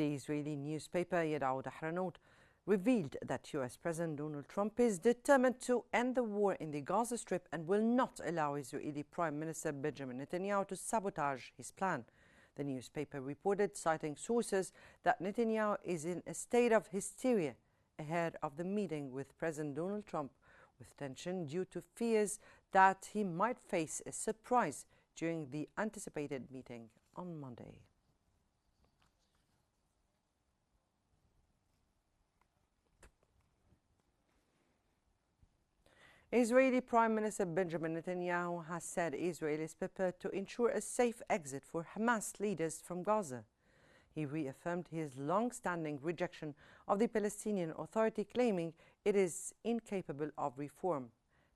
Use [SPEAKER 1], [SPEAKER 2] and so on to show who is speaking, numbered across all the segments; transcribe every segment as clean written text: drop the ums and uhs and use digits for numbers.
[SPEAKER 1] The Israeli newspaper Yedaot Ahronot revealed that US President Donald Trump is determined to end the war in the Gaza Strip and will not allow Israeli Prime Minister Benjamin Netanyahu to sabotage his plan. The newspaper reported, citing sources, that Netanyahu is in a state of hysteria ahead of the meeting with President Donald Trump, with tension due to fears that he might face a surprise during the anticipated meeting on Monday. Israeli Prime Minister Benjamin Netanyahu has said Israel is prepared to ensure a safe exit for Hamas leaders from Gaza. He reaffirmed his long-standing rejection of the Palestinian Authority, claiming it is incapable of reform.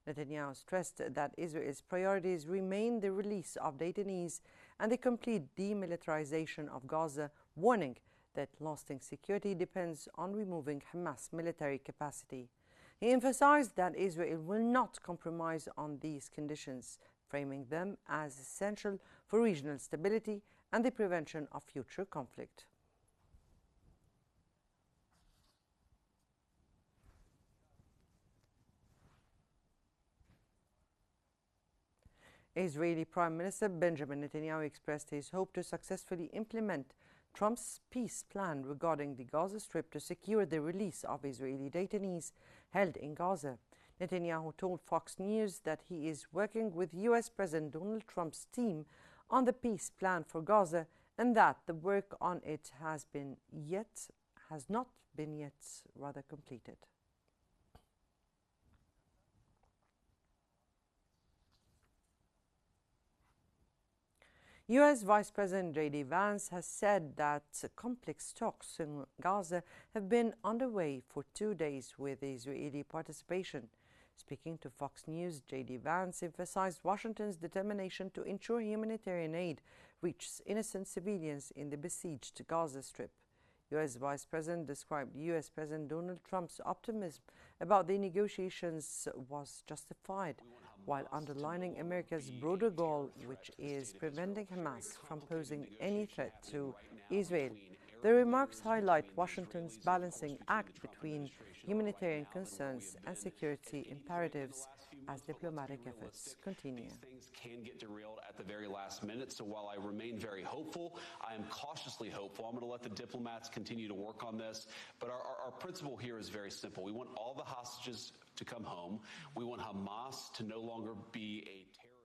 [SPEAKER 1] Netanyahu stressed that Israel's priorities remain the release of detainees and the complete demilitarization of Gaza, warning that lasting security depends on removing Hamas military capacity. He emphasized that Israel will not compromise on these conditions, framing them as essential for regional stability and the prevention of future conflict. Israeli Prime Minister Benjamin Netanyahu expressed his hope to successfully implement Trump's peace plan regarding the Gaza Strip to secure the release of Israeli detainees held in Gaza. Netanyahu told Fox News that he is working with US President Donald Trump's team on the peace plan for Gaza and that the work on it has not been yet completed. US Vice President J.D. Vance has said that complex talks in Gaza have been underway for 2 days with Israeli participation. Speaking to Fox News, J.D. Vance emphasized Washington's determination to ensure humanitarian aid reaches innocent civilians in the besieged Gaza Strip. US Vice President described US President Donald Trump's optimism about the negotiations was justified, while underlining America's broader goal, which is preventing Hamas from posing any threat to Israel. The remarks highlight Washington's balancing act between humanitarian concerns and security imperatives as diplomatic efforts continue.
[SPEAKER 2] Things can get derailed at the very last minute, so while I remain very hopeful, I am cautiously hopeful. I'm going to let the diplomats continue to work on this, but our principle here is very simple. We want all the hostages to come home. We want Hamas to no longer be a terror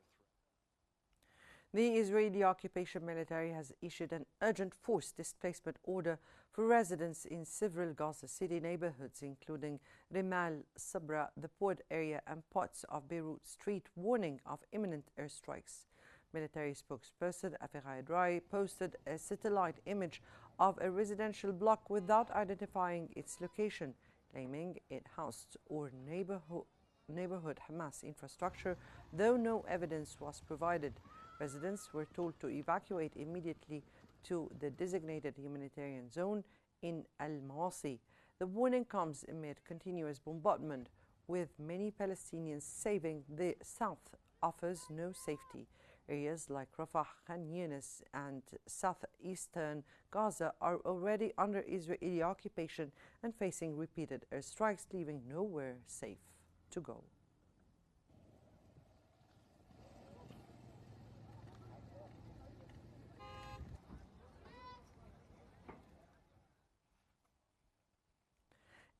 [SPEAKER 2] threat.
[SPEAKER 1] The Israeli occupation military has issued an urgent forced displacement order for residents in several Gaza City neighborhoods, including Rimal, Sabra, the port area, and parts of Beirut Street, warning of imminent airstrikes. Military spokesperson Avirai Adrai posted a satellite image of a residential block without identifying its location, claiming it housed or neighborhood Hamas infrastructure, though no evidence was provided. Residents were told to evacuate immediately to the designated humanitarian zone in Al-Mawasi. The warning comes amid continuous bombardment, with many Palestinians saying the south offers no safety. Areas like Rafah, Khan Yunis, and southeastern Gaza are already under Israeli occupation and facing repeated airstrikes, leaving nowhere safe to go.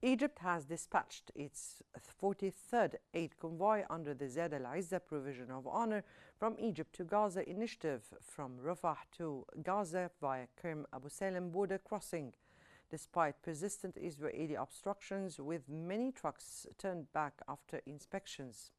[SPEAKER 1] Egypt has dispatched its 43rd aid convoy under the Zed al-Izza Provision of Honor from Egypt to Gaza initiative from Rafah to Gaza via Kerem Abu Salem border crossing. Despite persistent Israeli obstructions, with many trucks turned back after inspections,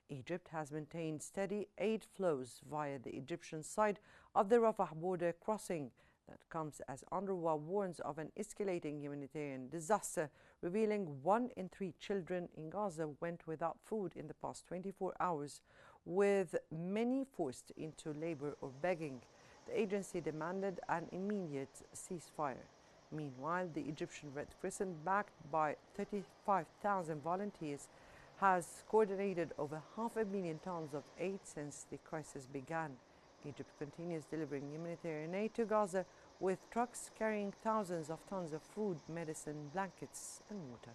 [SPEAKER 1] Egypt has maintained steady aid flows via the Egyptian side of the Rafah border crossing. That comes as UNRWA warns of an escalating humanitarian disaster, revealing 1 in 3 children in Gaza went without food in the past 24 hours, with many forced into labor or begging. The agency demanded an immediate ceasefire. Meanwhile, the Egyptian Red Crescent, backed by 35,000 volunteers, has coordinated over 500,000 tons of aid since the crisis began. Egypt continues delivering humanitarian aid to Gaza, with trucks carrying thousands of tons of food, medicine, blankets and water.